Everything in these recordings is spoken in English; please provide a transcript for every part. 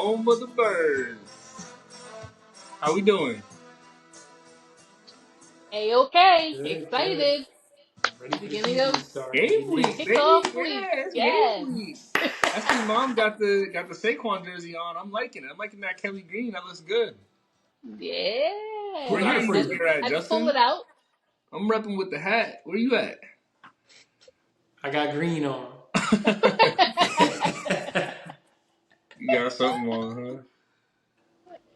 home of the birds. How we doing? A-okay. Good, good. Excited. Ready for the Beginning season to of start, Game baby. week, baby. kickoff week. Yeah, it's game Yes. week. I see mom got the Saquon jersey on. I'm liking it. I'm liking that Kelly Green. That looks good. Who Where Yeah. got it you for Had you? to, here at, had to pull it Justin? out. I'm repping with the hat. Where you at? I got green on. You got something on,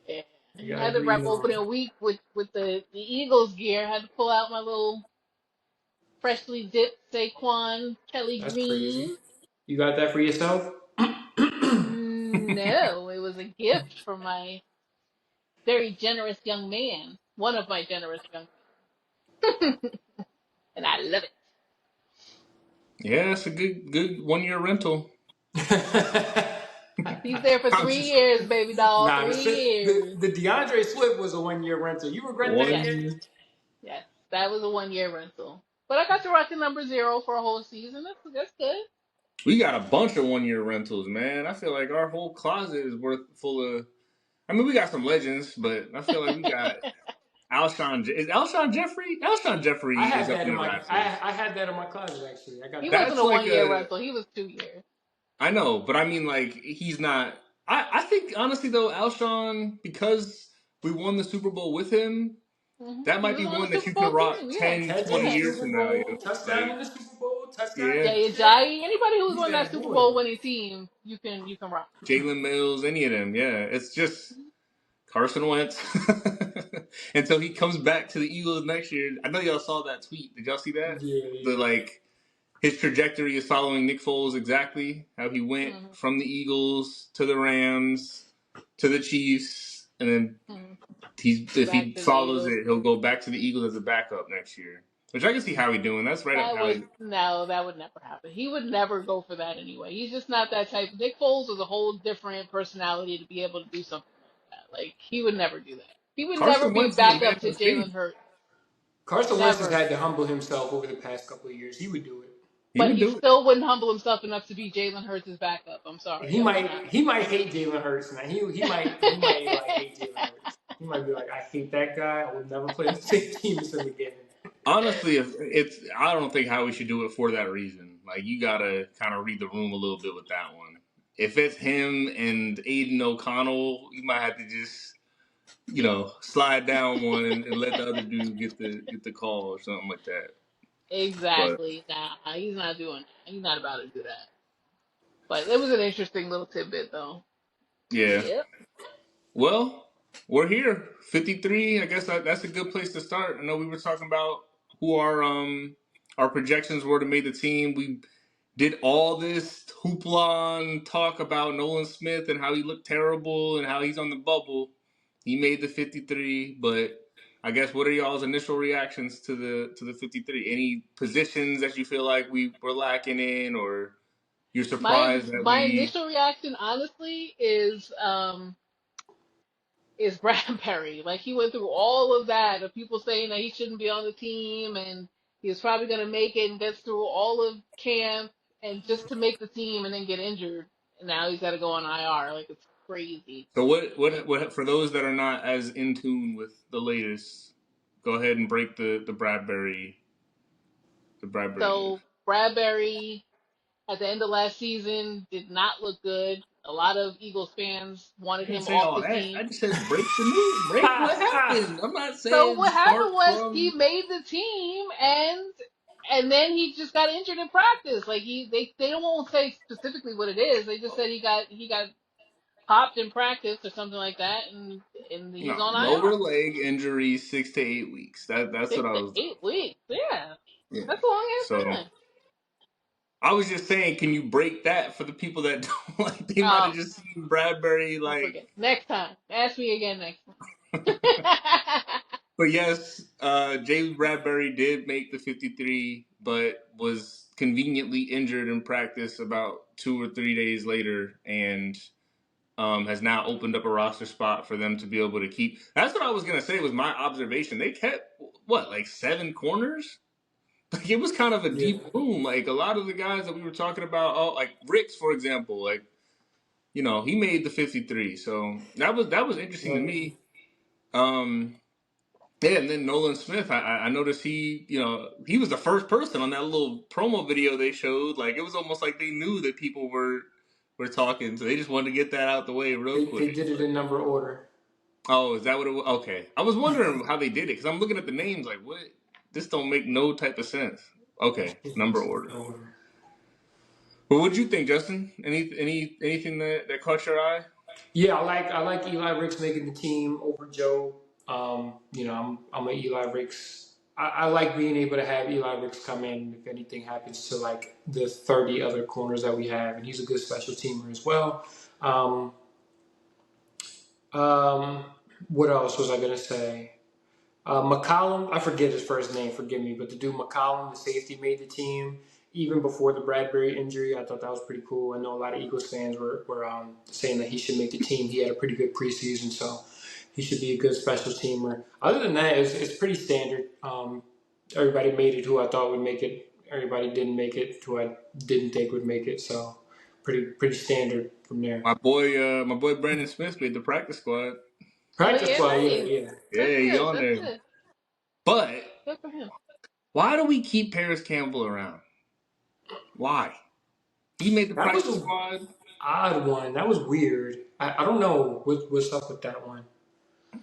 Yeah. I Had got to rep green on. opening week with the Eagles gear. Had to pull out my little freshly dipped Saquon Kelly That's crazy. Green. You got that for yourself? huh? No, it was a gift from my very generous young man. One of my generous young men. And I love it. Yeah, it's a good 1 year rental. He's there for I'm 3 years, baby doll. Nah, 3 years. the DeAndre Swift was a 1 year rental. You regret that Yes. yet? 1 year. Yes, that was a 1 year rental. But I got to rock the number 0 for a whole season. That's good. We got a bunch of 1 year rentals, man. I feel like our whole closet is worth full of. I mean, we got some legends, but I feel like we got Alshon. Is Alshon Jeffrey? Alshon Jeffrey I is had up that in in the my rafters. I had that in my closet actually. I got He that. wasn't That's a like 1 year a. rental. He was 2 years. I know, but I mean, like he's not. I think honestly though, Alshon, because we won the Super Bowl with him, that He might was be on the one that Super you can Bowl rock team. Yeah, 10, 20 Catch yeah. years Super from now. You Bowl, know, touchdown like in the Super Bowl, touchdown yeah, in Jay yeah. Ajayi. Anybody who's He's on that that Super boy. Bowl winning team, you can rock. Jalen Mills, any of them. Yeah, it's just Carson Wentz until he comes back to the Eagles next year. I know y'all saw that tweet. Did y'all see that? Yeah, The yeah. like his trajectory is following Nick Foles exactly. How he went Mm-hmm. from the Eagles to the Rams to the Chiefs, and then Mm-hmm. if Back he to the follows Eagles. it, he'll go back to the Eagles as a backup next year. Which I can see Howie doing. That's right up That would Howie. no, that would never happen. He would never go for that anyway. He's just not that type. Nick Foles was a whole different personality to be able to do something like that. Like he would never do that. He would never Carson be Wentz is a back man up to of faith. Jalen Hurts. Carson Wentz has Never. had to humble himself over the past couple of years. He would do it. He But would he do it. still wouldn't humble himself enough to be Jalen Hurts' backup. I'm sorry, He that wouldn't might happen. he might hate Jalen Hurts now. He might like hate Jalen Hurts. He might be like, I hate that guy. I will never play on the same team as him again. Honestly, if it's I don't think Howie should do it for that reason. Like you gotta kind of read the room a little bit with that one. If it's him and Aiden O'Connell, you might have to just slide down one and let the other dude get the call or something like that. But Exactly. Nah, he's not doing that. He's not about to do that. But it was an interesting little tidbit, though. yeah, Yep. well, we're here, 53. I guess that's a good place to start. I know we were talking about who our projections were to make the team. We did all this hoopla and talk about Nolan Smith and how he looked terrible and how he's on the bubble. He made the 53, but I guess what are y'all's initial reactions to the 53? Any positions that you feel like we were lacking in, or you're My surprised that my we? initial reaction, honestly, is Bradbury. Like he went through all of that of people saying that he shouldn't be on the team and he was probably going to make it and gets through all of camp and just to make the team and then get injured. And now he's got to go on IR. Like it's crazy. So what for those that are not as in tune with the latest, go ahead and break the Bradbury news. So Bradbury at the end of last season did not look good. A lot of Eagles fans I wanted didn't him say off all the that. I team. just said break the news. Break what happened. I'm not So saying what happened start was he from. made the team and then he just got injured in practice. Like they don't won't say specifically what it is. They just said he got popped in practice or something like that and he's No, on lower IR. leg injury, 6 to 8 weeks. That's what Six I to was. eight weeks. Yeah. Yeah. That's a long So ass time. I was just saying, can you break that for the people that don't like? They might have Oh, just seen Bradbury I'll like. forget. Next time. Ask me again next time. But yes, Jay Bradbury did make the 53, but was conveniently injured in practice about 2 or 3 days later, and has now opened up a roster spot for them to be able to keep. That's what I was gonna say. Was my observation. They kept what, like 7 corners. Like it was kind of a Yeah. deep room. Like a lot of the guys that we were talking about, like Ricks, for example. Like he made the 53. So that was interesting to me. Yeah, and then Nolan Smith, I noticed he was the first person on that little promo video they showed. Like it was almost like they knew that people were talking, so they just wanted to get that out the way real They quick. did it in number order. Oh, is that what it was? Okay, I was wondering how they did it because I'm looking at the names like, what? This don't make no type of sense. Okay, number order. Well, what'd you think, Justin? Anything that caught your eye? Yeah, I like Eli Ricks making the team over Joe. I'm an Eli Ricks. I like being able to have Eli Ricks come in if anything happens to like the 30 other corners that we have, and he's a good special teamer as well. Um, um, what else was I gonna say? McCollum, I forget his first name, forgive me, but the dude McCollum, the safety, made the team even before the Bradbury injury. I thought that was pretty cool. I know a lot of Eagles fans were saying that he should make the team. He had a pretty good preseason, so he should be a good special teamer. Other than that, it's pretty standard. Everybody made it who I thought would make it. Everybody didn't make it who I didn't think would make it. So pretty standard from there. My boy Brandon Smith made the practice squad. Oh Practice yeah, squad, nice. yeah. Yeah, he That's on good. there. That's good. But Good for him. why do we keep Paris Campbell around? Why? He made the That was practice a squad. odd one. That was weird. I don't know what's up with that one.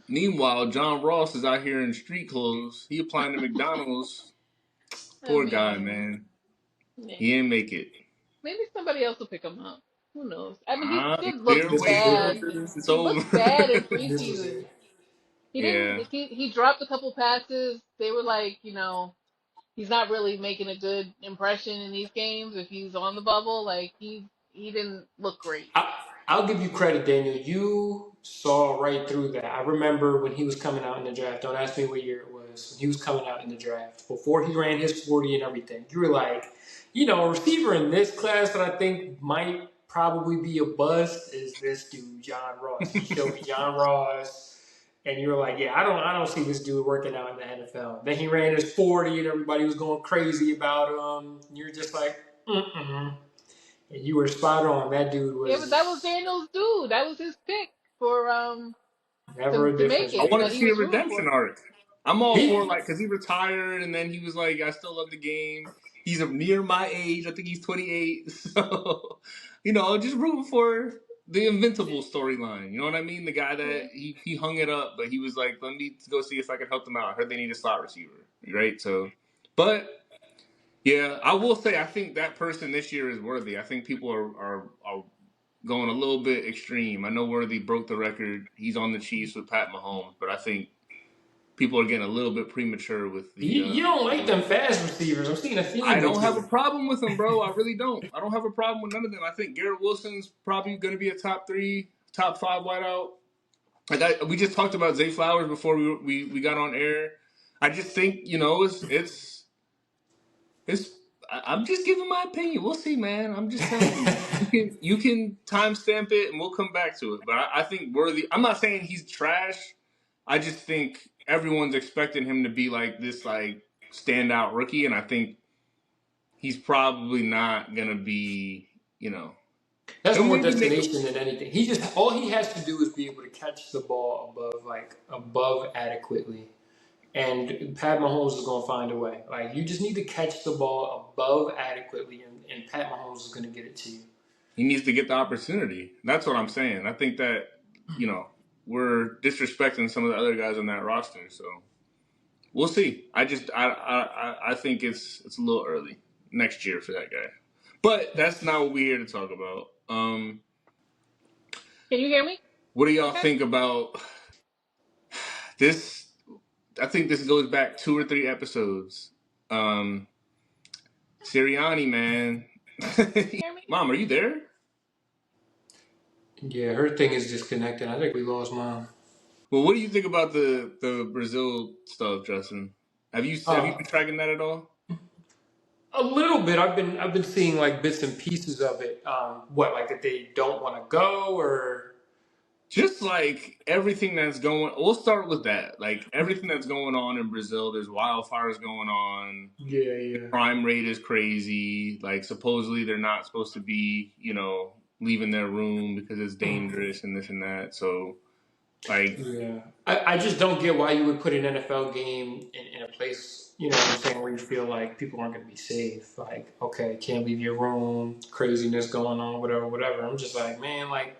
Meanwhile, John Ross is out here in street clothes. He applying to McDonald's. I Poor guy, mean, man. yeah. He didn't make it. Maybe somebody else will pick him up. Who knows? I mean, he did look Clear This is away. bad. it. It's He looked over. bad in This was preseason. it. He Yeah. didn't. He dropped a couple passes. They were like, he's not really making a good impression in these games if he's on the bubble. Like he didn't look great. I'll give you credit, Daniel. You saw right through that. I remember when he was coming out in the draft. Don't ask me what year it was. When he was coming out in the draft, before he ran his 40 and everything, you were like, a receiver in this class that I think might probably be a bust is this dude, John Ross. He showed me John Ross, and you were like, yeah, I don't see this dude working out in the NFL. Then he ran his 40, and everybody was going crazy about him. And you're just like, mm-mm. And you were spot on. That dude Yeah, but that was was Daniel's dude. That was his pick for never a to make difference I it want maker. that to he see a was rooting redemption for. arc. I'm all He, for because he retired and then he was like, I still love the game. He's near my age. I think he's 28. So, just rooting for the Invincible storyline. You know what I mean? The guy that Yeah. he hung it up, but he was like, let me go see if I can help them out. I heard they need a slot receiver, right? So, but yeah, I will say I think that person this year is worthy. I think people are going a little bit extreme. I know Worthy broke the record. He's on the Chiefs with Pat Mahomes, but I think people are getting a little bit premature with the. you don't like them fast receivers. I'm seeing a theme I don't with have a you. problem with them, bro. I really don't. I don't have a problem with none of them. I think Garrett Wilson's probably going to be a top 3, top 5 wideout. We just talked about Zay Flowers before we got on air. I just think it's. I'm just giving my opinion. We'll see, man. I'm just telling you, man. You can timestamp it, and we'll come back to it. But I think Worthy. I'm not saying he's trash. I just think everyone's expecting him to be like this, like standout rookie, and I think he's probably not gonna be. That's He'll more maybe make. destination than anything. All he has to do is be able to catch the ball above adequately. And Pat Mahomes is going to find a way. Like, you just need to catch the ball above adequately, and Pat Mahomes is going to get it to you. He needs to get the opportunity. That's what I'm saying. I think that we're disrespecting some of the other guys on that roster. So we'll see. I think it's a little early next year for that guy. But that's not what we're here to talk about. Can you hear me? What do y'all Okay. think about this? I think this goes back 2 or 3 episodes. Sirianni, man. Hear me? Mom, are you there? Yeah, her thing is disconnected. I think we lost Mom. Well, what do you think about the Brazil stuff, Justin? Have you been tracking that at all? A little bit. I've been seeing like bits and pieces of it. Like that they don't want to go, or Just like everything that's going, we'll start with that. Like everything that's going on in Brazil, there's wildfires going on. yeah. Crime rate is crazy. Like supposedly they're not supposed to be, leaving their room because it's dangerous and this and that. So, like, Yeah. I just don't get why you would put an NFL game in a place, you know what I'm saying, where you feel like people aren't going to be safe. Like, okay, can't leave your room, craziness going on, whatever, whatever. I'm just like, man, like,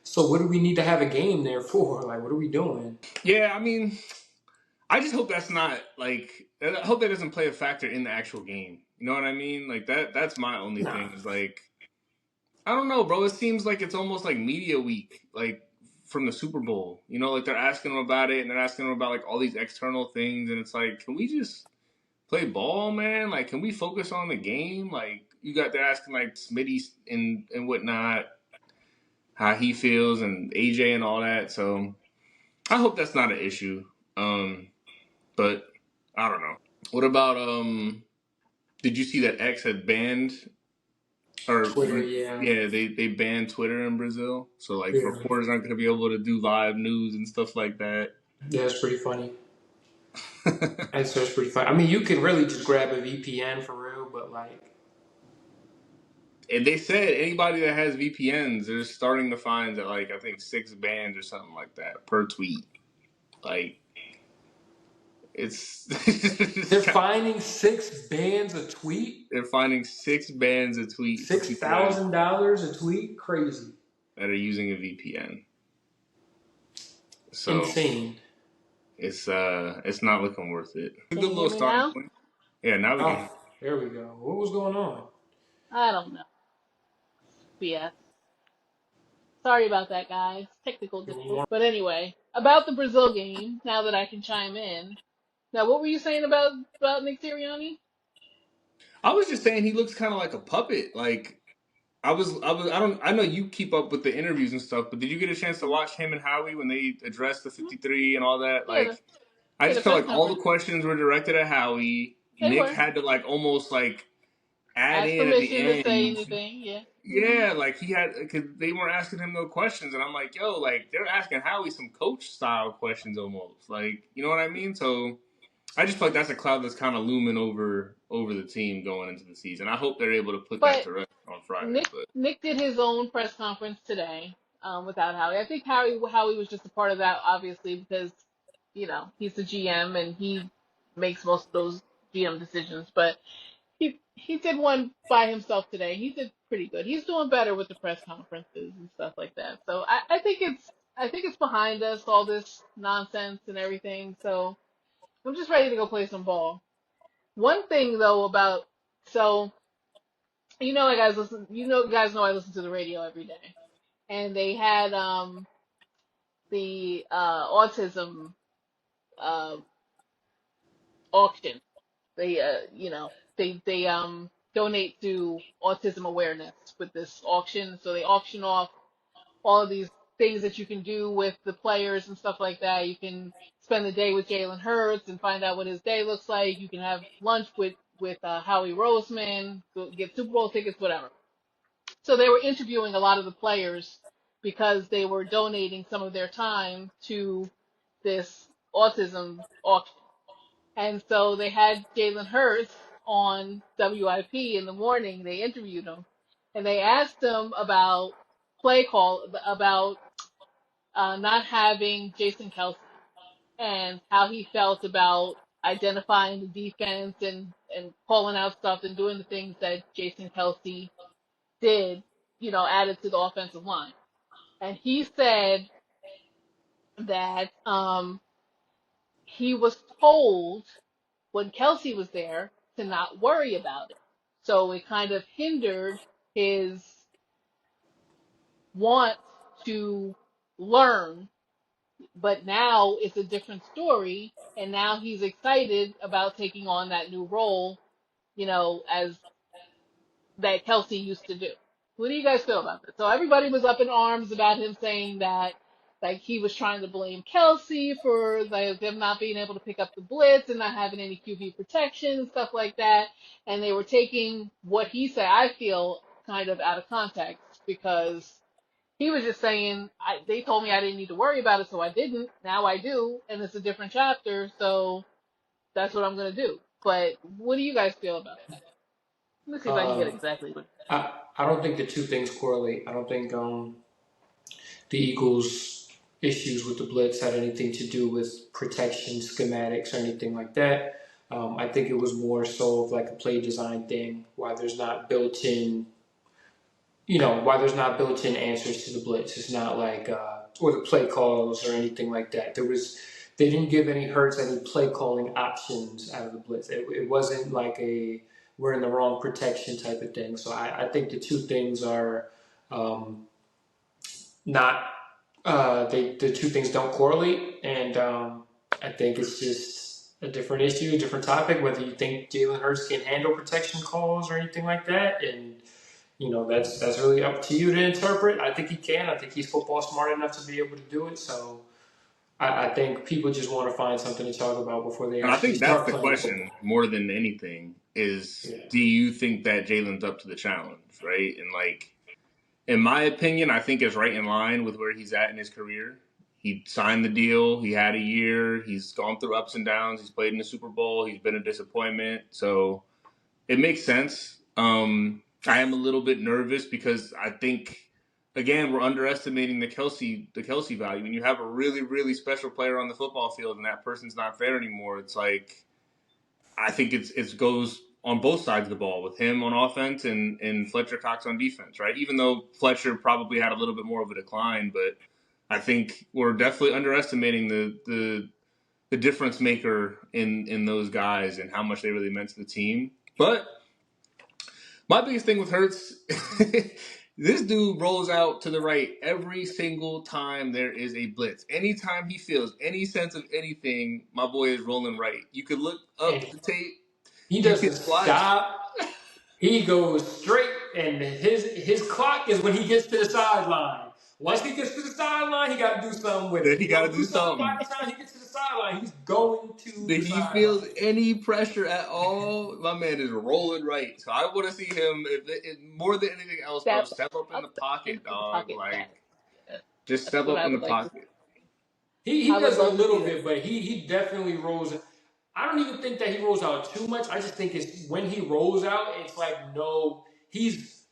so what do we need to have a game there for? Like, what are we doing? yeah, I mean, I just hope that's not like. I hope that doesn't play a factor in the actual game. You know what I mean? Like that's my only Nah. thing is like, I don't know, bro. It seems like it's almost like media week, like from the Super Bowl. You know, like they're asking them about it and they're asking them about like all these external things, and it's like, can we just play ball, man? Like, can we focus on the game? Like, they're asking like Smitty and whatnot, how he feels, and AJ and all that. So I hope that's not an issue. But I don't know. What about did you see that X had banned or Twitter, yeah. yeah, they banned Twitter in Brazil. So like Yeah. reporters aren't gonna be able to do live news and stuff like that. Yeah, it's pretty funny. That's pretty funny. I mean, you can really just grab a VPN for real, but like, And they said anybody that has VPNs, they're starting the fines at like I think 6 bans or something like that per tweet. Like it's they're finding 6 bands a tweet, they're finding 6 bans a tweet for people $6,000 a tweet, crazy, that are using a VPN. So insane. it's not looking worth it. A Can good you little hear me starting now? point. Yeah, now we can. Oh, there we go. What was going on? I don't know. BS. Sorry about that, guys. Technical difficulties. But anyway, about the Brazil game, now that I can chime in. Now, what were you saying about Nick Sirianni? I was just saying he looks kind of like a puppet. Like I know you keep up with the interviews and stuff, but did you get a chance to watch him and Howie when they addressed the 53 and all that? Yeah, Like I the just felt press like all the conference. questions were directed at Howie. They Nick were. had to like almost like add Ask in at permission to the say end. anything, yeah. Yeah, like he had because they weren't asking him no questions, and I'm like, yo, like they're asking Howie some coach style questions almost. Like you know what I mean? So I just feel like that's a cloud that's kind of looming over the team going into the season. I hope they're able to put that But to rest on Friday. Nick But Nick did his own press conference today, without Howie. I think Howie was just a part of that, obviously, because he's the GM and he makes most of those GM decisions. But he did one by himself today. He did pretty good. He's doing better with the press conferences and stuff like that. So I think it's behind us, all this nonsense and everything. So I'm just ready to go play some ball. One thing though about so guys know I listen to the radio every day, and they had the autism uh, auction. They donate to autism awareness with this auction. So they auction off all of these things that you can do with the players and stuff like that. You can spend the day with Jalen Hurts and find out what his day looks like. You can have lunch with Howie Roseman, get Super Bowl tickets, whatever. So they were interviewing a lot of the players because they were donating some of their time to this autism auction. And so they had Jalen Hurts on WIP in the morning. They interviewed him, and they asked him about play call, about not having Jason Kelsey, and how he felt about identifying the defense and calling out stuff and doing the things that Jason Kelsey did, added to the offensive line. And he said that he was told when Kelsey was there to not worry about it. So it kind of hindered his want to learn, but now it's a different story, and now he's excited about taking on that new role, as that Kelsey used to do. What do you guys feel about this? So everybody was up in arms about him saying that, like, he was trying to blame Kelsey for like them not being able to pick up the blitz and not having any QB protection and stuff like that. And they were taking what he said, I feel, kind of out of context, because he was just saying, they told me I didn't need to worry about it, so I didn't. Now I do, and it's a different chapter, so that's what I'm going to do. But what do you guys feel about that? Let me see if I can get Uh, exactly what. I I don't think the two things correlate. I don't think the Eagles' issues with the blitz had anything to do with protection schematics or anything like that. I think it was more so of like a play design thing, why there's not built-in, why there's not built-in answers to the blitz. It's not like or the play calls or anything like that. They didn't give any Hurts any play calling options out of the blitz. It wasn't like we're in the wrong protection type of thing. So I think the two things are not the two things don't correlate, and I think it's just a different issue, a different topic. Whether you think Jalen Hurts can handle protection calls or anything like that, and that's really up to you to interpret. I think he can. I think he's football smart enough to be able to do it. So I think people just want to find something to talk about before they And I actually think that's start the playing question football. more than anything is, Yeah. do you think that Jalen's up to the challenge, right? And like, in my opinion, I think it's right in line with where he's at in his career. He signed the deal. He had a year. He's gone through ups and downs. He's played in the Super Bowl. He's been a disappointment. So it makes sense. I am a little bit nervous because I think, again, we're underestimating the Kelsey value. When you have a really, really special player on the football field and that person's not there anymore, it's like, I think it goes on both sides of the ball with him on offense and Fletcher Cox on defense, right? Even though Fletcher probably had a little bit more of a decline, but I think we're definitely underestimating the difference maker in those guys and how much they really meant to the team. But my biggest thing with Hurts, this dude rolls out to the right every single time there is a blitz. Anytime he feels any sense of anything, my boy is rolling right. You could look up And the tape. he You doesn't could watch. stop. He goes straight, and his clock is when he gets to the sideline. Once he gets to the sideline, he got to do something with it. Then He he got to don't do do something by something. the time he gets to the sideline. He's going to the If he sideline. feels any pressure at all, my man is rolling right. So I want to see him, if more than anything else, bro, step up in the pocket, Into the dog. pocket. Like, Yeah, just that's step what up I in the would like to see. pocket. He I would does it a love to see little that. bit, but he definitely rolls. I don't even think that he rolls out too much. I just think it's when he rolls out, it's like no, he's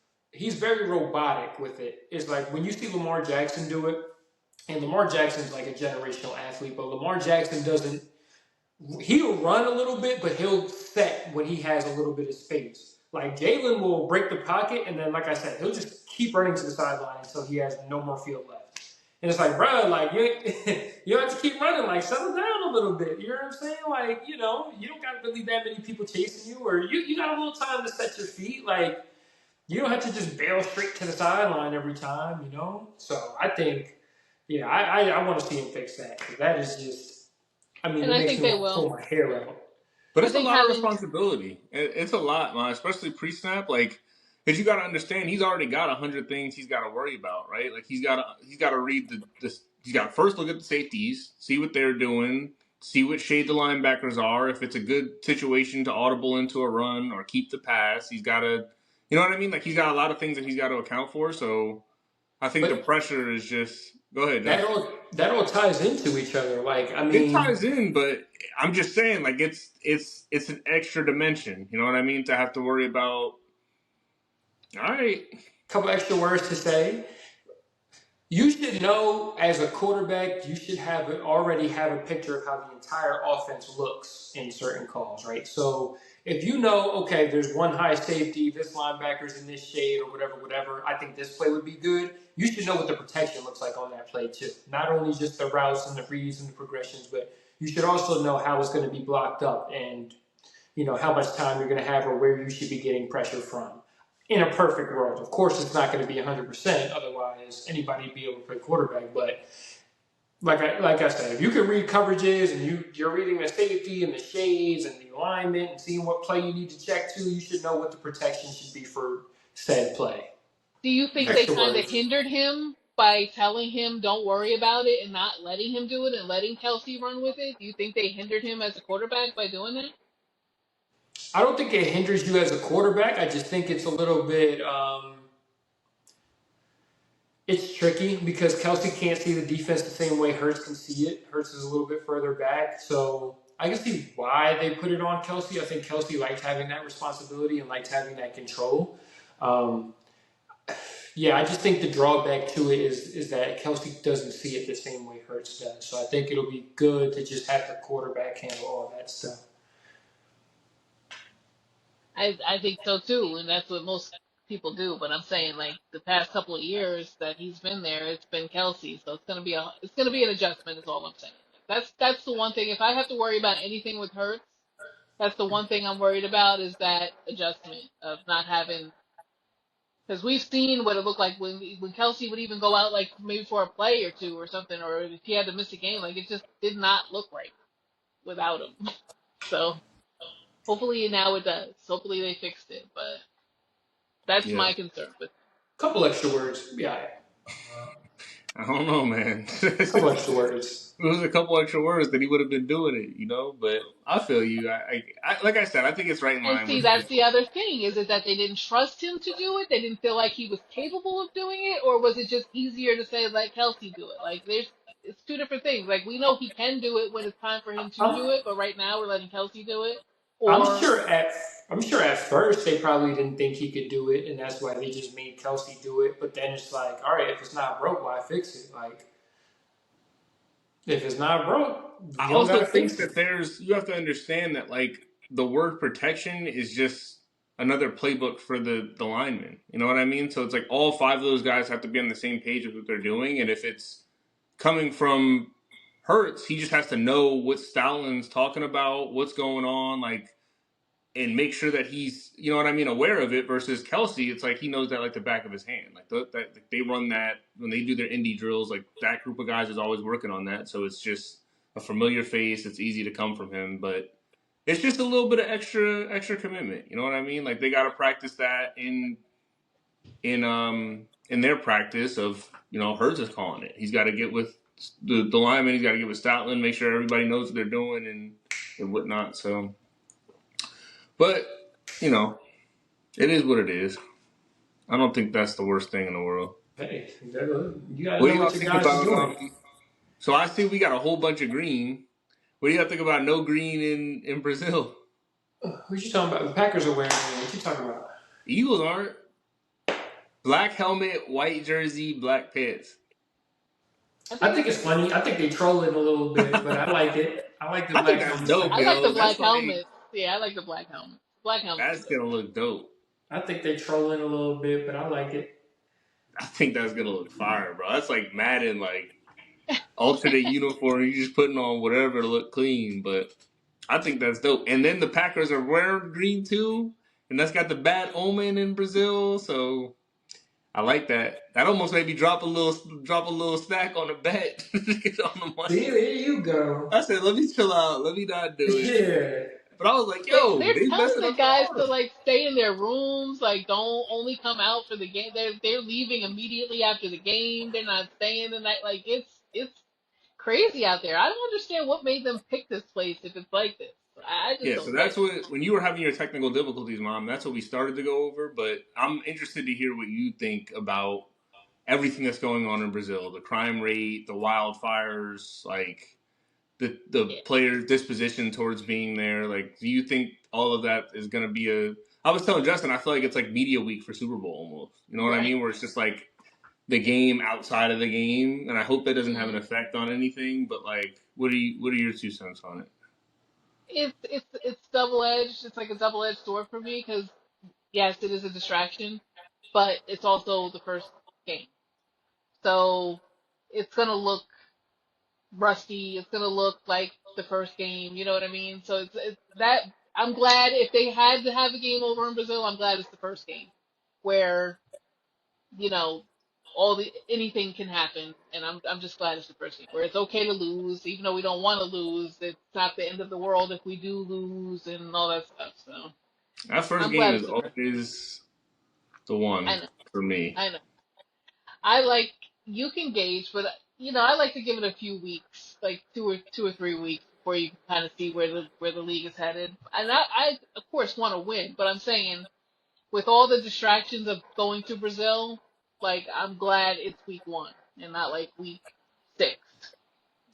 very robotic with it. It's like when you see Lamar Jackson do it, and Lamar Jackson's like a generational athlete, but Lamar Jackson doesn't. He'll run a little bit, but he'll set when he has a little bit of space. Like Jalen will break the pocket, and then, like I said, he'll just keep running to the sideline until he has no more field left. And it's like, bro, like you have to keep running, like settle down a little bit. You know what I'm saying? Like, you don't got really that many people chasing you, or you got a little time to set your feet. Like, you don't have to just bail straight to the sideline every time. So I think, yeah, I want to see him fix that. That is just, I mean, And it I makes think me they want to will. pull my hair out. But I it's a think lot of having responsibility. It's a lot, man, especially pre-snap. Like, because you got to understand, he's already got 100 things he's got to worry about, right? Like, he's got to read he's got to first look at the safeties, see what they're doing, see what shade the linebackers are. If it's a good situation to audible into a run or keep the pass, he's got to, you know what I mean? Like, he's got a lot of things that he's got to account for. So I think the But pressure is just, go ahead, Josh. that all ties into each other. Like, I It mean, ties in, but I'm just saying, like, it's an extra dimension. You know what I mean? To have to worry about. All right, a couple extra words to say. You should know as a quarterback, you should already have a picture of how the entire offense looks in certain calls, right? So if you know, okay, there's one high safety, this linebacker's in this shade or whatever, I think this play would be good. You should know what the protection looks like on that play too. Not only just the routes and the reads and the progressions, but you should also know how it's going to be blocked up and how much time you're going to have or where you should be getting pressure from. In a perfect world, of course, it's not going to be 100%. Otherwise, anybody would be able to play quarterback. But like I said, if you can read coverages and you're reading the safety and the shades and the alignment and seeing what play you need to check to, you should know what the protection should be for said play. Do you think they Extra kind of words. hindered him by telling him don't worry about it and not letting him do it and letting Kelsey run with it? Do you think they hindered him as a quarterback by doing that? I don't think it hinders you as a quarterback. I just think it's a little bit. It's tricky because Kelsey can't see the defense the same way Hurts can see it. Hurts is a little bit further back. So I can see why they put it on Kelsey. I think Kelsey likes having that responsibility and likes having that control. Um, Yeah, I just think the drawback to it is that Kelsey doesn't see it the same way Hurts does. So I think it'll be good to just have the quarterback handle all that stuff. I think so too, and that's what most people do. But I'm saying like the past couple of years that he's been there, it's been Kelsey, so it's gonna be an adjustment. Is all I'm saying. That's the one thing. If I have to worry about anything with Hurts, that's the one thing I'm worried about is that adjustment of not having. Because we've seen what it looked like when Kelsey would even go out like maybe for a play or two or something, or if he had to miss a game, like it just did not look right without him. So hopefully now it does. Hopefully they fixed it, but that's Yeah. my concern with. Couple extra words. Yeah, I don't know, man. couple extra words. It was a couple extra words that he would have been doing it, you know. But I feel you. Like I said, I think it's right in And line see, with. that's the other thing. Is it that they didn't trust him to do it? They didn't feel like he was capable of doing it, or was it just easier to say let Kelsey do it? Like it's two different things. Like we know he can do it when it's time for him to I'm, do it, but right now we're letting Kelsey do it. I'm Or sure at I'm sure at first they probably didn't think he could do it, and that's why they just made Kelsey do it. But then it's like, all right, if it's not broke, why fix it? Like, if it's not broke, I you don't also gotta think fix it. that you have to understand that like the word protection is just another playbook for the linemen. You know what I mean? So it's like all five of those guys have to be on the same page with what they're doing, and if it's coming from Hurts, he just has to know what Stalin's talking about, what's going on, like, and make sure that he's, you know what I mean, aware of it. Versus Kelsey, it's like he knows that like the back of his hand. Like that they run that when they do their indie drills. Like that group of guys is always working on that, so it's just a familiar face. It's easy to come from him, but it's just a little bit of extra commitment. You know what I mean? Like they got to practice that in their practice of Hurts is calling it. He's got to get with the lineman. He's got to get with Stoutland, make sure everybody knows what they're doing and whatnot. So, but you know, it is what it is. I don't think that's the worst thing in the world. Hey, you gotta What know do y'all what your think guys are about? doing. So I see we got a whole bunch of green. What do y'all think about no green in Brazil? Who you talking about? The Packers are wearing. What you talking about? The Eagles aren't. Black helmet, white jersey, black pants. I think it's funny. I think they troll it a little bit, but I like it. I like the I think black that's helmets. dope, I like the yo. black That's like helmets. Yeah, I like the black helmets. Black helmets that's are dope. gonna look dope. I think they trolling a little bit, but I like it. I think that's gonna look fire, bro. That's like Madden, like alternate uniform. You just putting on whatever to look clean, but I think that's dope. And then the Packers are wearing green too, and that's got the bad omen in Brazil. So I like that. That almost made me drop a little stack on the bet get on the See, money. there you go. I said, let me chill out. Let me not do it. Yeah. But I was like, yo, They're they telling messing the up the guys to odds. like stay in their rooms, like don't only come out for the game. They're leaving immediately after the game. They're not staying the night. Like it's crazy out there. I don't understand what made them pick this place if it's like this. I just Yeah, so don't get that's it. what when you were having your technical difficulties, Mom. That's what we started to go over. But I'm interested to hear what you think about everything that's going on in Brazil, the crime rate, the wildfires, like the Yeah. players' disposition towards being there. Like, do you think all of that is going to be a? I was telling Justin, I feel like it's like media week for Super Bowl almost. You know what I Right. mean? Where it's just like the game outside of the game, and I hope that doesn't have an hmm effect on anything. But like, what are your 2 cents on it? It's double edged. It's like a double edged sword for me because yes, it is a distraction, but it's also the first game, so it's gonna look rusty. It's gonna look like the first game. You know what I mean? So it's that. I'm glad if they had to have a game over in Brazil. I'm glad it's the first game, where you know all the anything can happen, and I'm just glad it's the first game where it's okay to lose, even though we don't want to lose. It's not the end of the world if we do lose and all that stuff. So That first I'm game glad is it's the first. always the I one know, for me. I know. I like you can gauge, but I like to give it a few weeks, like 2 or 3 weeks before you can kind of see where the league is headed. And I of course want to win, but I'm saying with all the distractions of going to Brazil, like I'm glad it's week 1 and not like week 6.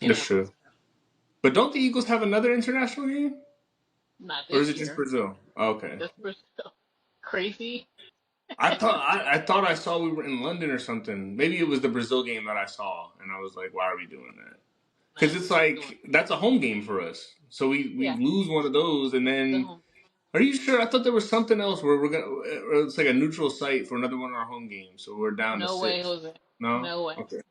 You That's know, true. But don't the Eagles have another international game, not or is this it just year, Brazil? Okay. just Brazil. Crazy. I thought I saw we were in London or something. Maybe it was the Brazil game that I saw, and I was like, why are we doing that? Because No, it's we're doing like that's a home game for us. So we yeah, lose one of those, and the then home. are you sure? I thought there was something else where we're gonna. Or it's like a neutral site for another one of our home games, so we're down to No way, 6. Jose. No, No way. okay,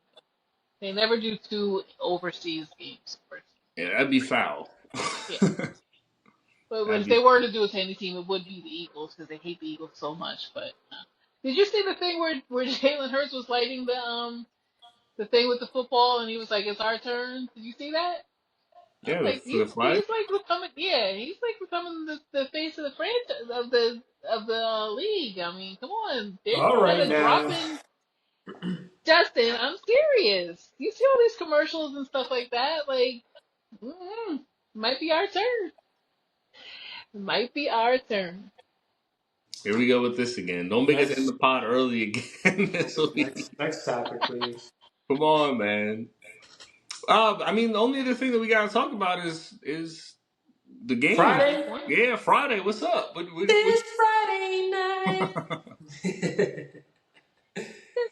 They never do two overseas games. yeah, that'd be foul. Yeah. But That'd if be they were to do it to any team, it would be the Eagles because they hate the Eagles so much. But did you see the thing where Jalen Hurts was lighting the thing with the football and he was like, "It's our turn." Did you see that? I was yeah like, for the flag. he's like becoming yeah, he's like becoming the face of the franchise of the league. I mean, come on, they're All kind right of now. dropping Justin. I'm serious. You see all these commercials and stuff like that, like. Might be our turn. Might be our turn. Here we go with this again. Don't make us end Next, the pod early again this week. next topic, please. Come on, man. I mean, the only other thing that we gotta talk about is the game. Week Friday. one. Yeah, Friday. What's up? This Friday night.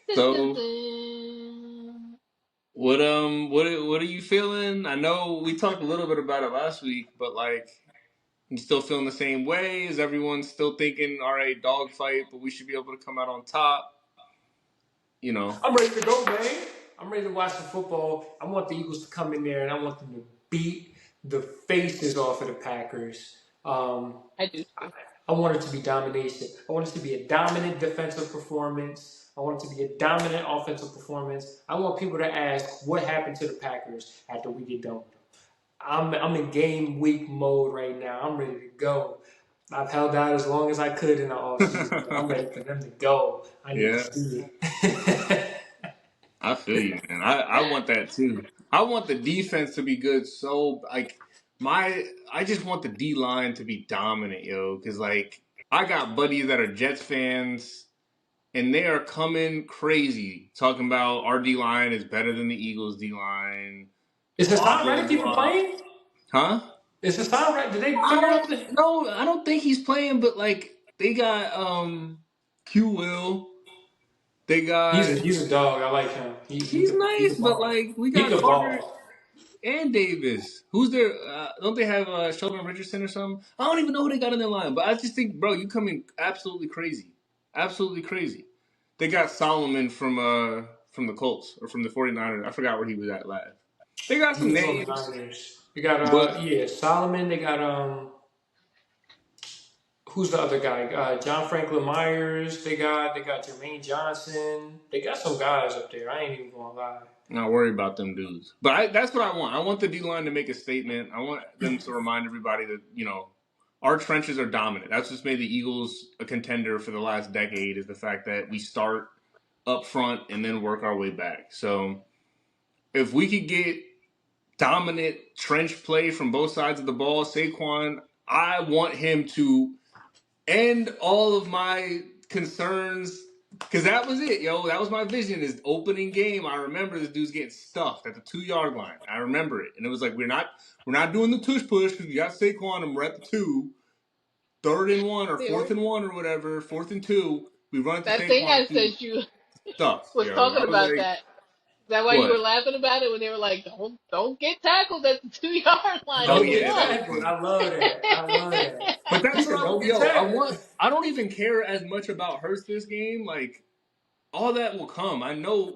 Dun, dun, So dun. what are you feeling? I know we talked a little bit about it last week, but like you still feeling the same way? Is everyone still thinking, all right, dog fight, but we should be able to come out on top? You know. I'm ready to go, man. I'm ready to watch some football. I want the Eagles to come in there and I want them to beat the faces off of the Packers. I do I, too. I want it to be domination. I want it to be a dominant defensive performance. I want it to be a dominant offensive performance. I want people to ask what happened to the Packers after we get done with them. I'm in game week mode right now. I'm ready to go. I've held out as long as I could in the offseason, but I'm ready for them to go. I need to Yeah. see it. I feel you, man. I want that too. I want the defense to be good. So like I just want the D line to be dominant, yo. Because like I got buddies that are Jets fans, and they are coming crazy talking about our D line is better than the Eagles D line. Is Blah Hassan blah Reddick even blah. playing? Huh? Is Hassan Reddick? Did they I figure out don't the? no. I don't think he's playing, but like they got Q Will. They got He's a dog. I like him. he's He's a nice, but ball. like we He got can Carter ball. and Davis. Who's there? Don't they have Sheldon Richardson or something? I don't even know who they got in their line. But I just think, bro, you come in absolutely crazy, absolutely crazy. They got Solomon from the Colts or from the 49ers. I forgot where he was at last. They got He some was on the names, Niners. You got but yeah Solomon. They got who's the other guy? John Franklin Myers. They got Jermaine Johnson. They got some guys up there. I ain't even gonna lie. not worry about them dudes. But that's what I want. I want the D line to make a statement. I want them to remind everybody that our trenches are dominant. That's what's made the Eagles a contender for the last decade. Is the fact that we start up front and then work our way back. So if we could get dominant trench play from both sides of the ball, Saquon, I want him to end all of my concerns because that was it, yo. That was my vision. Is opening game. I remember this dude's getting stuffed at the 2 yard line. I remember it, and it was like we're not doing the tush push because we got Saquon and we're at the 2, 3rd and 1 or They fourth were, and 1 or whatever, 4th and 2. We run it to that thing Saquon, I dude. sent you Stuff, was yo. talking I was about like, that. Is that why you were what? laughing about it when they were like, don't get tackled at the 2 yard line Oh Don't on the get yeah, that one. was tackled. funny. I love that. I love that. But He that's said, what "Don't get I tackled." want. I don't even care as much about Hurts this game. Like all that will come.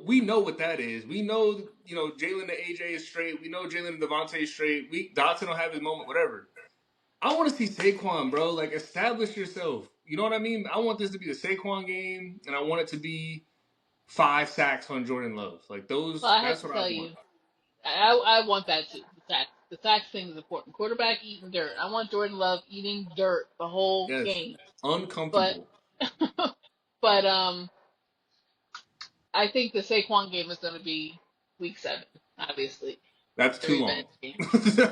We know what that is. We know, Jalen to AJ is straight. We know Jalen to Devontae is straight. Dotson will have his moment, whatever. I want to see Saquon, bro. Like establish yourself. You know what I mean? I want this to be the Saquon game, and I want it to be 5 sacks on Jordan Love. Like Well, those. I have That's to what I tell want. you, I want that too. The tax thing is important. Quarterback eating dirt. I want Jordan Love eating dirt the whole Yes, game. But uncomfortable. but I think the Saquon game is going to be week 7, obviously. That's The too long. revenge game.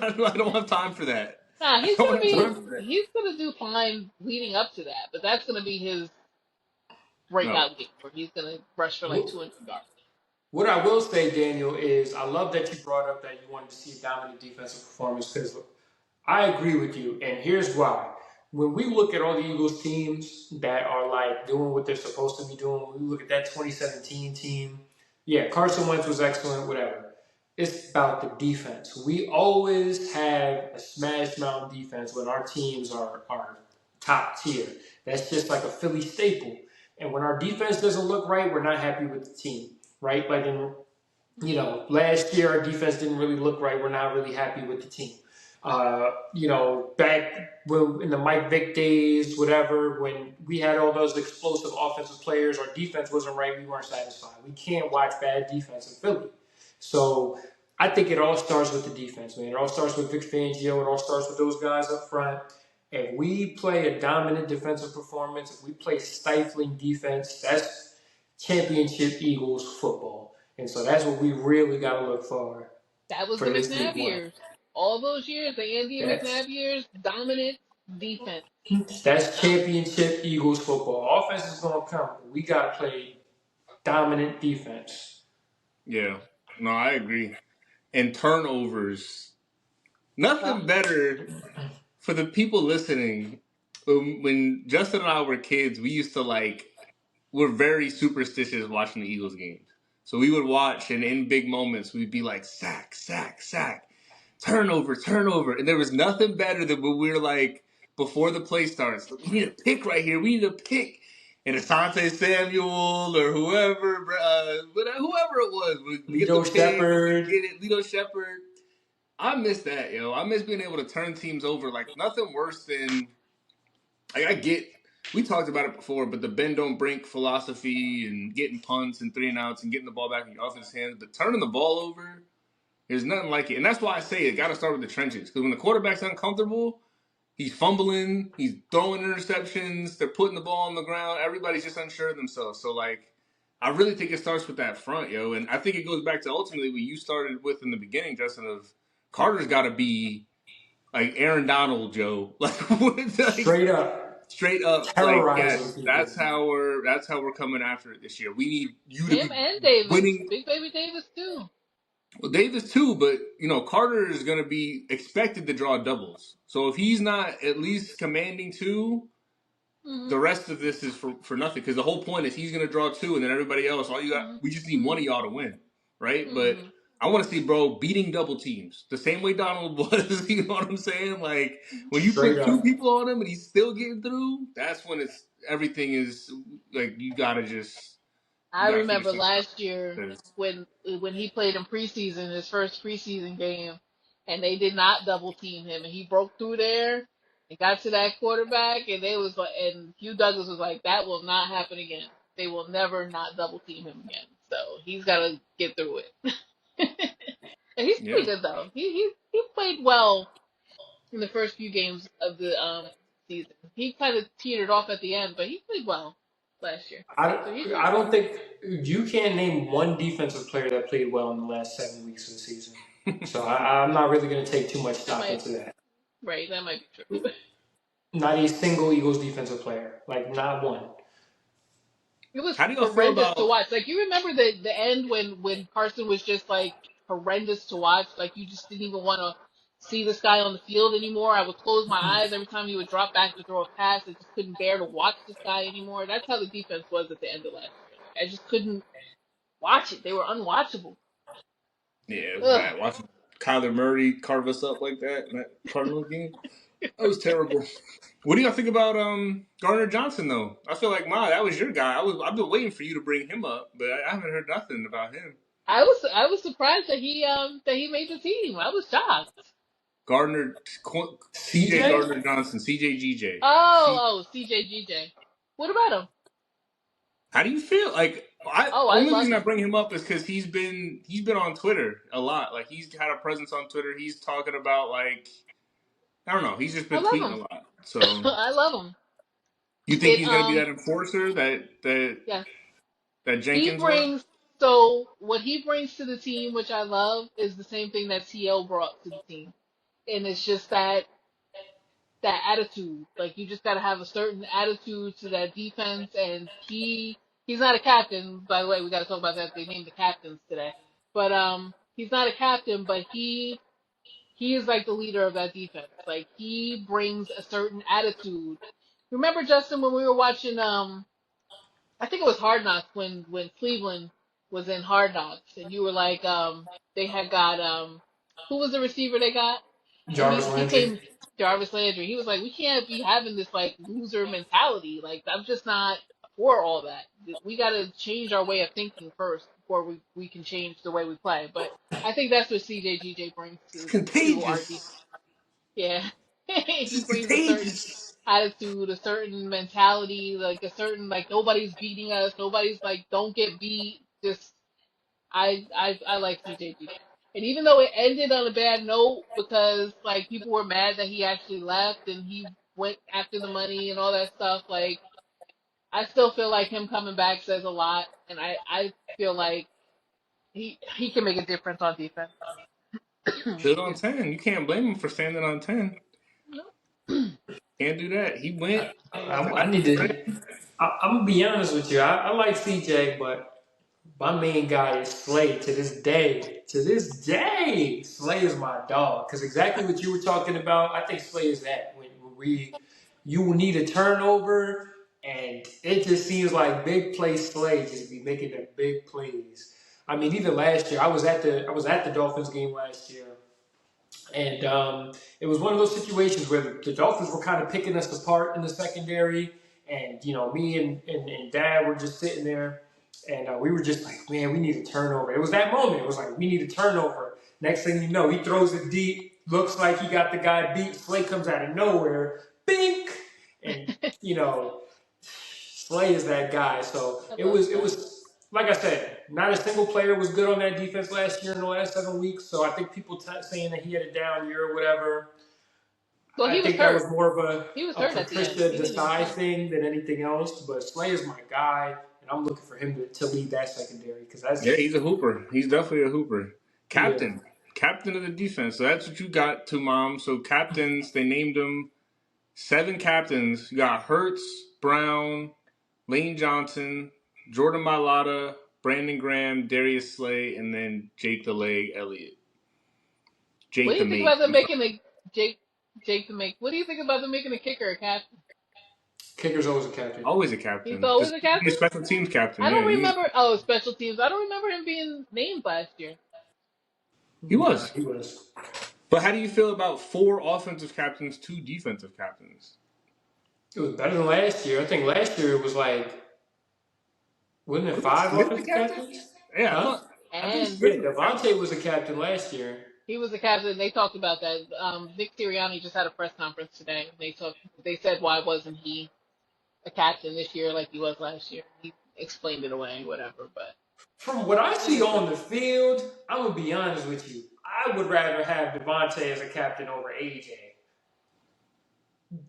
I don't have time for that. Nah, I don't have time for that. he's gonna do fine leading up to that, but that's gonna be his No. breakout game where he's gonna rush for like What 200 yards. what I will say, Daniel, is I love that you brought up that you wanted to see dominant defensive performance because I agree with you, and here's why. when we look at all the Eagles teams that are like doing what they're supposed to be doing, when we look at that 2017 team, yeah, Carson Wentz was excellent, whatever. It's about the defense. We always have a smash mouth defense when our teams are top tier. That's just like a Philly staple. And when our defense doesn't look right, we're not happy with the team, right? Like in last year our defense didn't really look right. We're not really happy with the team. Back when in the Mike Vick days, whatever, when we had all those explosive offensive players, our defense wasn't right. We weren't satisfied. We can't watch bad defense in Philly. So I think it all starts with the defense, man. It all starts with Vic Fangio. It all starts with those guys up front. If we play a dominant defensive performance, if we play stifling defense, that's championship Eagles football. And so that's what we really got to look That was for the this McNabb week one. years. All those years, the Andy and That's McNabb years, dominant defense. that's championship Eagles football. Offense is going to come. We got to play dominant defense. Yeah. No, I agree. And turnovers. Nothing better for the people listening. When Justin and I were kids, we used to we're very superstitious watching the Eagles games. So we would watch, and in big moments, we'd be like, sack, sack, sack, turnover, turnover. And there was nothing better than when we were like, before the play starts, we need a pick right here. We need a pick. And Asante Samuel or whoever it was, we get the Lito pick, Shepherd. get it, Lito Shepherd. I miss that, yo. I miss being able to turn teams over. Like, nothing worse than, I get, we talked about it before, but the bend don't break philosophy and getting punts and 3-and-outs and getting the ball back in your offense's hands, but turning the ball over, there's nothing like it. And that's why I say it got to start with the trenches. Because when the quarterback's uncomfortable, he's fumbling, he's throwing interceptions, they're putting the ball on the ground, everybody's just unsure of themselves. So, I really think it starts with that front, yo. And I think it goes back to ultimately what you started with in the beginning, Justin, of Carter's got to be like Aaron Donald, Joe. Straight up. Straight up, Terrorizing yes, people. that's how we're coming after it this year. We need you to Him be and Davis. winning. Big Baby Davis, too. Well, Davis too, but Carter is going to be expected to draw doubles. So if he's not at least commanding two, Mm-hmm. the rest of this is for nothing. Because the whole point is he's going to draw two, and then everybody else, all you got, we just need one of y'all to win, right? But Mm-hmm. I want to see bro beating double teams the same way Donald was. You know what I'm saying? Like when you Straight put two up. people on him and he's still getting through, that's when everything is like you gotta I figure remember something out. last year 'Cause- when he played in preseason, his first preseason game, and they did not double team him, and he broke through there and got to that quarterback, and they was like, and Hugh Douglas was like, that will not happen again. They will never not double team him again. So he's got to get through it. And he's pretty yeah, good though. He played well in the first few games of the season. He kind of teetered off at the end, but he played well last year. So he's I good. don't think you can't name one defensive player that played well in the last 7 weeks of the season. So I'm not really going to take too much That stock might into that. right. That might be true. Not a single Eagles defensive player. Like, not one. It was how do y'all feel horrendous to about? watch. Like you remember the end when Carson was just like horrendous to watch. Like you just didn't even want to see this guy on the field anymore. I would close my eyes every time he would drop back to throw a pass. I just couldn't bear to watch this guy anymore. That's how the defense was at the end of last year. Like I just couldn't watch it. They were unwatchable. Yeah, it was Ugh. bad. Watching Kyler Murray carve us up like that in that Cardinals game, that was terrible. What do y'all think about Gardner Johnson though? I feel like that was your guy. I've been waiting for you to bring him up, but I haven't heard nothing about him. I was surprised that he made the team. I was shocked. Gardner, CJ CJ? Gardner Johnson, CJGJ. CJGJ. What about him? How do you feel? Like, Oh, I only love reason I him. bring him up is because he's been on Twitter a lot. Like, he's had a presence on Twitter. He's talking about I don't know. He's just I been love tweeting a him. lot. So, I love him. you think It he's gonna be that enforcer that yeah. He Jenkins was? brings so what he brings to the team, which I love, is the same thing that TL brought to the team, and it's just that attitude. Like you just got to have a certain attitude to that defense, and he's not a captain. By the way, we got to talk about that. They named the captains today, but he's not a captain, but he he is like the leader of that defense. Like he brings a certain attitude. Remember, Justin, when we were watching I think it was Hard Knocks when Cleveland was in Hard Knocks, and you were like, they had got who was the receiver they got, and Jarvis he Landry. came, Jarvis Landry. He was like, we can't be having this like loser mentality. Like I'm just not for all that. We got to change our way of thinking first before we can change the way we play. But I think that's what CJGJ brings It's to our defense. contagious. Yeah, This he is brings a certain contagious. attitude, a certain mentality, like a certain like nobody's beating us, nobody's like don't get beat. Just I like CJGJ, and even though it ended on a bad note because like people were mad that he actually left and he went after the money and all that stuff, like I still feel like him coming back says a lot, and I feel like he can make a difference on defense. Stood on Excuse 10. You can't blame him for standing on 10. me. Can't do that. He went. I need to. I'm gonna be honest with you. I like CJ, but my main guy is Slay to this day. To this day, Slay is my dog. Because exactly what you were talking about, I think Slay is that. You will need a turnover, and it just seems like big play Slay just be making the big plays. I mean, even last year, I was at the Dolphins game last year, and it was one of those situations where the Dolphins were kind of picking us apart in the secondary. And, me and Dad were just sitting there. And we were just like, man, we need a turnover. It was that moment. It was like, we need a turnover. Next thing you know, he throws it deep. Looks like he got the guy beat. Slay comes out of nowhere. Bink! And, Slay is that guy. So I it love was, it that. was like I said, not a single player was good on that defense last year in the last 7 weeks. So I think people saying that he had a down year or whatever, Well, I he was think that was hurt. more of a, He was a hurt at the end. Patricia He didn't even Desai play. thing than anything else. But Slay is my guy, and I'm looking for him to lead that secondary because Yeah, that's, he's a hooper. He's definitely a hooper. yeah. Captain. Captain of the defense. So that's what you got to, Mom. So captains, they named him 7 captains. You got Hertz, Brown, Lane Johnson, Jordan Mailata, Brandon Graham, Darius Slay, and then Jake the Leg Elliott. What Jake do the you think Mate. about them making a Jake to make? What do you think about them making a kicker a captain? Kicker's always a captain. Always a He's captain. always Just a be a captain. special teams captain. I Yeah, don't remember. Oh, special teams. I don't remember him being named last year. he Nah, was. he was. But how do you feel about 4 offensive captains, 2 defensive captains? It was better than last year. I think last year it was like, wasn't it Wasn't 5 Smith the offensive captain? captains? Yeah, Huh? I think And Smith Yeah, was the captain. Devontae was a captain last year. he was the captain. They talked about that. Nick Sirianni just had a press conference today. They said why wasn't he a captain this year like he was last year? He explained it away, whatever. But From what I it see is what on it the is. field, I'm gonna be honest with you. I would rather have Devontae as a captain over AJ.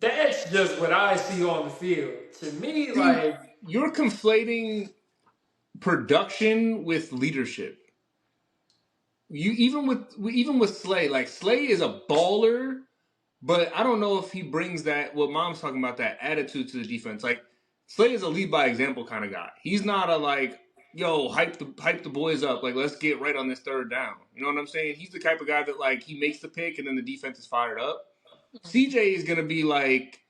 That's just what I see on the field. To me, See, like, you're conflating production with leadership. You even with Slay, like Slay is a baller, but I don't know if he brings that what Mom's talking about, that attitude to the defense. Like Slay is a lead by example kind of guy. He's not a like, yo, hype the boys up, like let's get right on this 3rd down. You know what I'm saying? He's the type of guy that like he makes the pick and then the defense is fired up. CJ is gonna be like,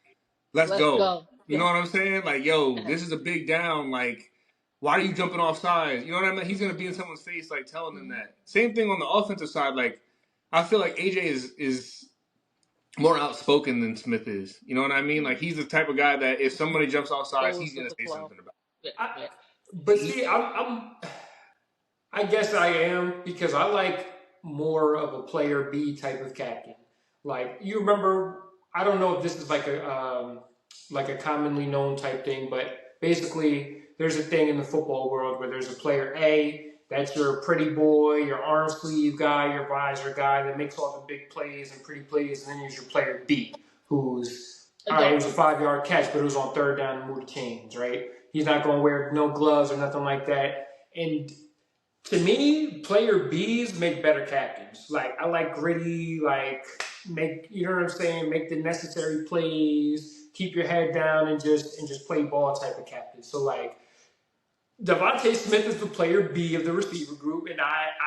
let's Let's go. go. You know Yeah. what I'm saying? Like, yo, this is a big down. Like, why are you jumping off sides? You know what I mean? He's gonna be in someone's face, like telling them that. Same thing on the offensive side. Like, I feel like AJ is more outspoken than Smith is. You know what I mean? Like, he's the type of guy that if somebody jumps off sides, Goes he's with gonna the say flow. something about Yeah. I. Yeah. But it. see, I guess I am because I like more of a player B type of captain. Like you remember, I don't know if this is like a commonly known type thing, but basically there's a thing in the football world where there's a player A that's your pretty boy, your arm sleeve guy, your visor guy that makes all the big plays and pretty plays, and then there's your player B who's A all right. It was dog. a 5 yard catch, but it was on 3rd down and move the chains, right? He's not going to wear no gloves or nothing like that. And to me, player Bs make better captains. Like I like gritty, like make you know what I'm saying, make the necessary plays, keep your head down and just play ball type of captain. So like Devontae Smith is the player B of the receiver group, and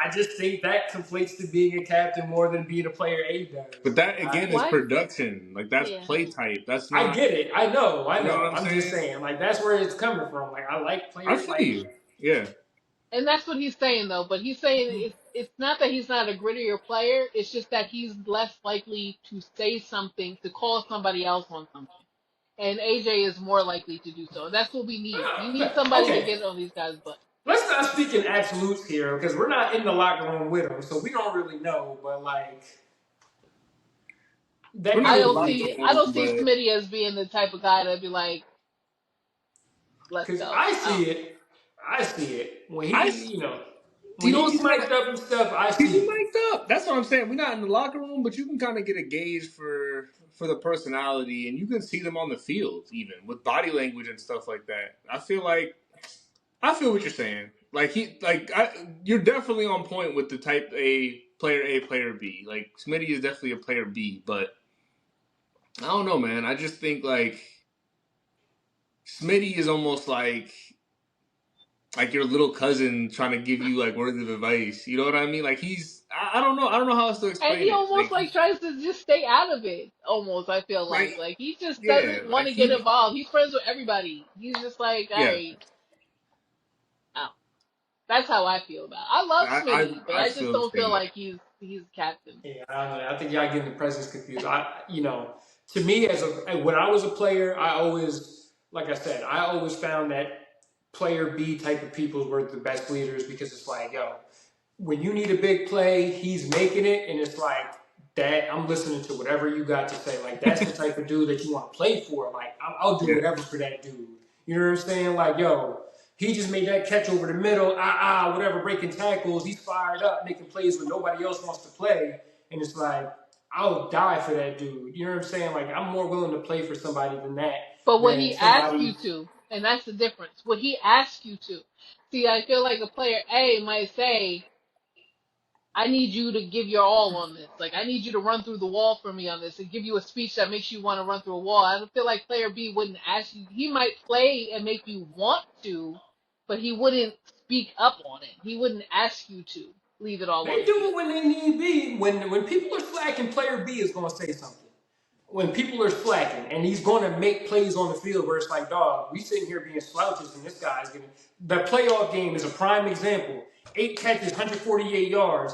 I just think that conflates to being a captain more than being a player A But does. that again is Why? production. Like that's Yeah. play type. That's I not. get it. I know. I You know what know. I'm I'm just saying? saying, like that's where it's coming from. Like I like I players feel like. you. Yeah. And that's what he's saying though. But he's saying it's not that he's not a grittier player. It's just that he's less likely to say something to call somebody else on something. And AJ is more likely to do so. That's what we need. We need somebody to Okay, get on these guys' butt. let's not speak in absolutes here because we're not in the locker room with them, so we don't really know. But like We're that not I in the don't could locker see I room, don't see but Smitty as being the type of guy that'd be like, let's because go. I I see don't it. I see it when I he, you when he don't be see mic'd that. up and stuff. I He be see it. mic'd up. That's what I'm saying. We're not in the locker room, but you can kind of get a gauge for the personality, and you can see them on the field, even with body language and stuff like that. I feel what you're saying. You're definitely on point with the type A, player B. Like Smitty is definitely a player B, but I don't know, man. I just think like Smitty is almost like your little cousin trying to give you like words of advice. You know what I mean? Like I don't know. I don't know how else to And explain he it. almost like tries to just stay out of it. Almost, I feel Like like he just yeah, doesn't want like to get he involved. He's friends with everybody. He's just like, all yeah. right, oh. That's how I feel about it. I love Smitty, but I I just feel the don't feel same way. like he's captain. Yeah, I don't know. I think y'all getting the presence confused. To me, when I was a player, I always, like I said, I always found that player B type of people were the best leaders because it's like, yo, when you need a big play, he's making it, and it's like that. I'm listening to whatever you got to say. Like that's the type of dude that you want to play for. Like I'll do Yeah, whatever for that dude. You know what I'm saying? Like yo, he just made that catch over the middle. Whatever, breaking tackles. He's fired up, making plays when nobody else wants to play, and it's like I'll die for that dude. You know what I'm saying? Like I'm more willing to play for somebody than that But would than he ask you somebody. to? And that's the difference. Would he ask you to? See, I feel like a player A might say, I need you to give your all on this. Like, I need you to run through the wall for me on this and give you a speech that makes you want to run through a wall. I feel like player B wouldn't ask you. He might play and make you want to, but he wouldn't speak up on it. He wouldn't ask you to leave it all on They the do field. it when they need be. When people are slacking, player B is going to say something. When people are slacking, and he's going to make plays on the field where it's like, dog, we sitting here being slouches, and this guy's getting. The playoff game is a prime example. 8 catches, 148 yards.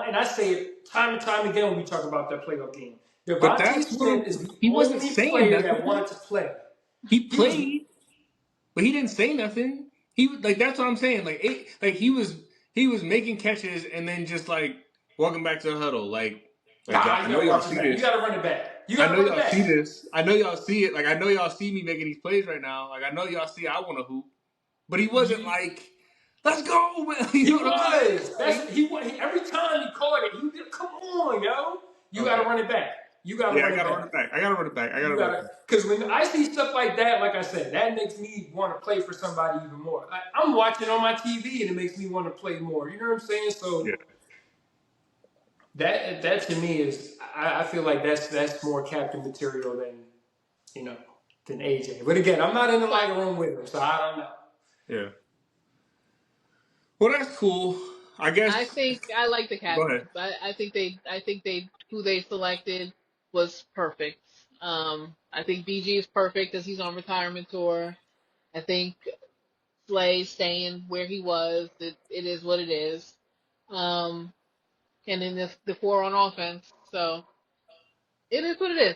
And I say it time and time again when we talk about that playoff game. but Devontae that's what Smith is the he wasn't only saying player that nothing. wanted to play. He He was played, but he didn't say nothing. Like that's what I'm saying. He was making catches and then just like walking back to the huddle. Like y'all, nah. I You know gotta y'all watch it see back. You this. gotta run it back. You I gotta know run it y'all see back. this. I know y'all see it. Like I know y'all see me making these plays right now. Like I know y'all see I want to hoop, but he wasn't You, like, "Let's go, man." You He know what I'm saying? was. Every time he caught it. He did. Come on, yo. You got to Okay. run it back. You got to Yeah, I run it gotta run back. it back. I gotta run it back. I gotta You run got it to, back. because when I see stuff like that, like I said, that makes me want to play for somebody even more. I'm watching on my TV and it makes me want to play more. You know what I'm saying? Yeah. So that to me is, I feel like that's more captain material than you know than AJ. But again, I'm not in the But locker room with him, so I don't know. Yeah. Well, that's cool. I I guess. think I like the Go ahead. captains. I think they who they selected was perfect. I think BG is perfect because he's on retirement tour. I think Slay staying where he was. It is what it is. Um, and then the four on offense. So it is what it is.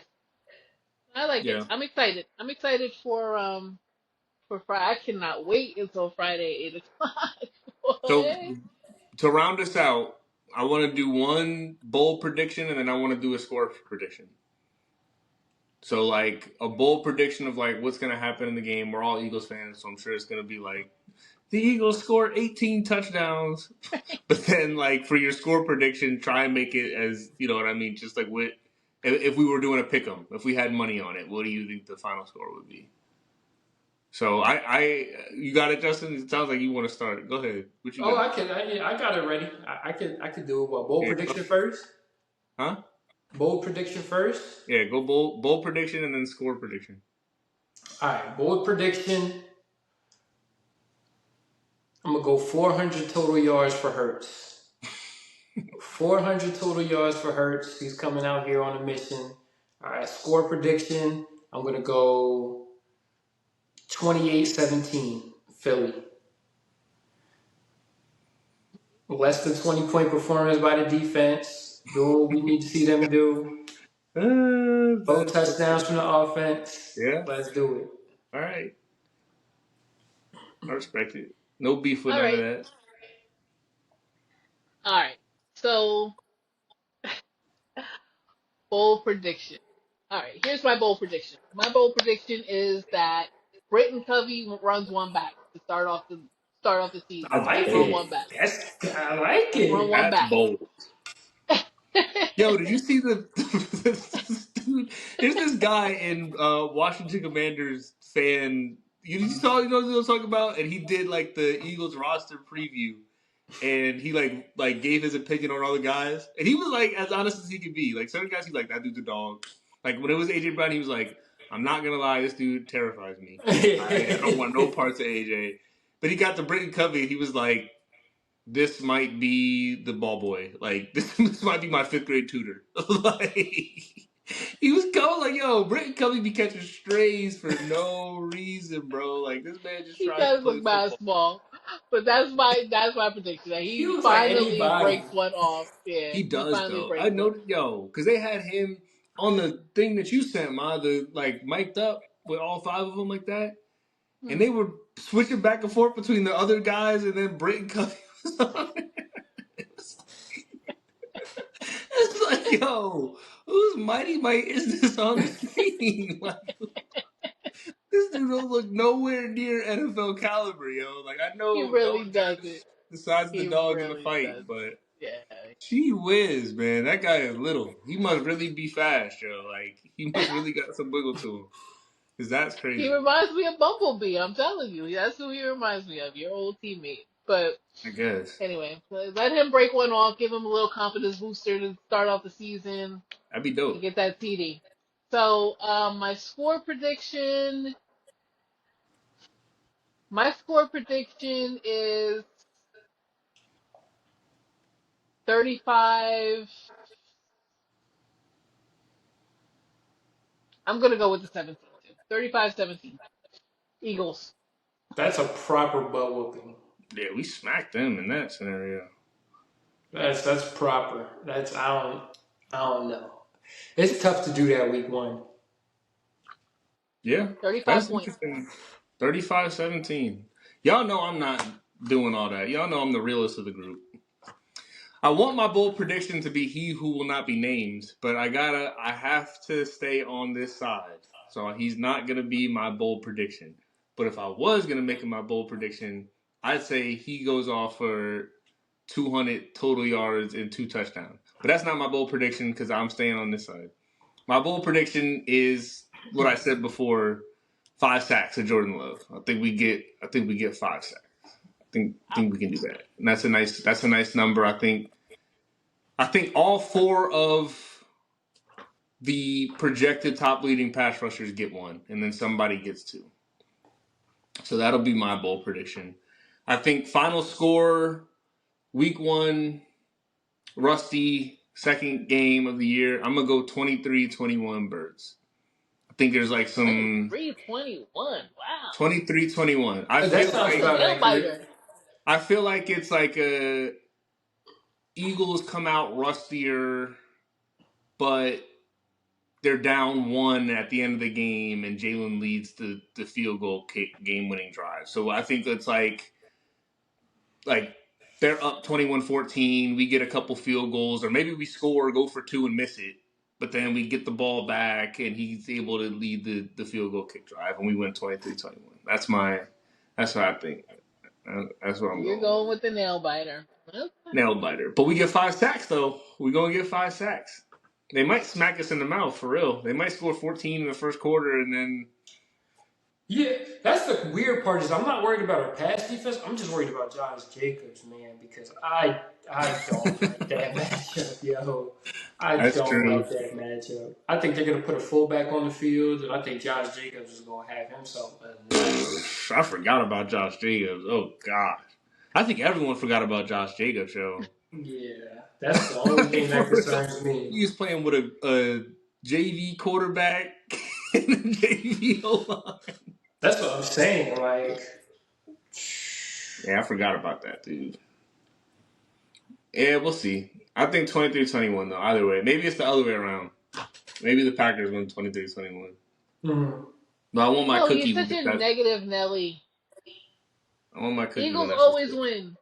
I like it. Yeah. I'm excited. I'm excited for Friday. I cannot wait until Friday 8 o'clock. So Boy. to round us out, I want to do one bold prediction and then I want to do a score prediction. So like a bold prediction of like what's gonna happen in the game. We're all Eagles fans, so I'm sure it's gonna be like the Eagles score 18 touchdowns. But then like for your score prediction, try and make it as you know what I mean. Just like what if we were doing a pick 'em, if we had money on it, what do you think the final score would be? So you got it, Justin. It sounds like you want to start. Go ahead. What you Oh, got? I got it ready. I could do it. What bold Yeah. prediction first? Huh? Bold prediction first. Yeah. Go bold prediction and then score prediction. All right, bold prediction. I'm going to go 400 total yards for Hurts. 400 total yards for Hurts. He's coming out here on a mission. All right, score prediction. I'm going to go 28-17 Philly. Less than 20-point performance by the defense. Do what we need to see them do. Both touchdowns from the offense. Yeah. Let's do it. All right. I respect it. No beef with All none of right. that. All right. So, bold prediction. All right. Here's my bold prediction. My bold prediction is that Britton Covey runs one back to start off the season. I like Just run one it. back. I like Just run it. one That's back. bold. Yo, did you see the dude? There's this guy in Washington Commanders fan. You saw, you know what I'm talking about? And he did like the Eagles roster preview, and he like gave his opinion on all the guys, and he was like as honest as he could be. Like certain guys, he's like, that dude's a dog. Like when it was AJ Brown, he was like, I'm not gonna lie, this dude terrifies me. I don't want no parts of AJ. But he got to Britton Covey, and he was like, this might be the ball boy. Like this might be my fifth grade tutor. Like he was going like, yo, Britton Covey be catching strays for no reason, bro. Like this man just He tries to does play look bad football. small, but that's my prediction. That He he looks like finally anybody. breaks one off. Yeah, He he does finally though. I breaks one. know, yo, because they had him on the thing that you sent, Ma, the like mic'd up with all five of them like that, and Hmm. they were switching back and forth between the other guys, and then Britton Covey was on there. It's like, yo, whose Mighty Might is this on the screen? Like, this dude don't look nowhere near NFL caliber, yo. Like, I He know no really one does cares it. the size of the He dogs in the really fight, does. but Yeah. gee whiz, man, that guy is little. He must really be fast, yo. Like, he must really got some wiggle to him, cause that's He crazy. reminds me of Bumblebee. I'm telling you, that's who he reminds me of. Your old teammate. But I guess anyway, let him break one off. Give him a little confidence booster to start off the season that'd be and dope. get that TD. So my score prediction. My score prediction is 35. I'm going to go with the 17 too. 35-17. Eagles. That's a proper butt whooping. Yeah, we smacked them in that scenario. That's proper. I don't know. It's tough to do that week one. Yeah, 35 that's points. interesting. 35-17. Y'all know I'm not doing all that. Y'all know I'm the realest of the group. I want my bold prediction to be he who will not be named, but I have to stay on this side. So he's not gonna be my bold prediction. But if I was gonna make him my bold prediction, I'd say he goes off for 200 total yards and 2 touchdowns. But that's not my bold prediction because I'm staying on this side. My bold prediction is what I said before: 5 sacks of Jordan Love. I think we get 5 sacks. I think we can do that. And that's a nice number. I think all 4 of the projected top leading pass rushers get 1, and then somebody gets 2. So that'll be my bold prediction. I think final score week 1, Rusty, second game of the year. I'm gonna go 23-21 Birds. I think there's like some 23-21. Wow. 23-21. I That feel sounds That's a like about nail accurate. biter. it's like a Eagles come out rustier, but they're down 1 at the end of the game, and Jalen leads the field goal game-winning drive. So I think it's like they're up 21-14. We get a couple field goals, or maybe we score, go for 2, and miss it. But then we get the ball back, and he's able to lead the field goal kick drive, and we win 23-21. That's what I think. That's what I'm You're going with. going with the nail biter. Okay. Nail biter. But we get 5 sacks, though. We're going to get 5 sacks. They might smack us in the mouth, for real. They might score 14 in the first quarter, and then... Yeah, that's the weird part is I'm not worried about our pass defense. I'm just worried about Josh Jacobs, man, because I don't like that matchup, yo. I That's don't true. like that matchup. I think they're gonna put a fullback on the field, and I think Josh Jacobs is gonna have himself a nice. I forgot about Josh Jacobs. Oh, God. I think everyone forgot about Josh Jacobs, yo. Yeah, that's the only thing that For real. concerns me. He was playing with a JV quarterback and a JV O-line. That's what I'm saying. Like, Yeah, I forgot about that, dude. Yeah, we'll see. I think 23-21, though, either way. Maybe it's the other way around. Maybe the Packers win 23-21. mm. But I want my Oh, you're cookie such a because negative Nelly. I want my cookie when Eagles that's just always good. win.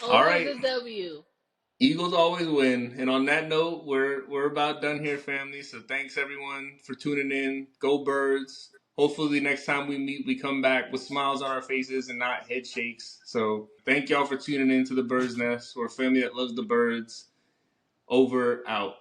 All Always right. a W. Eagles always win. And on that note, we're about done here, family. So thanks everyone for tuning in. Go Birds. Hopefully next time we meet, we come back with smiles on our faces and not head shakes. So thank y'all for tuning in to the Birds Nest. We're a family that loves the birds. Over, out.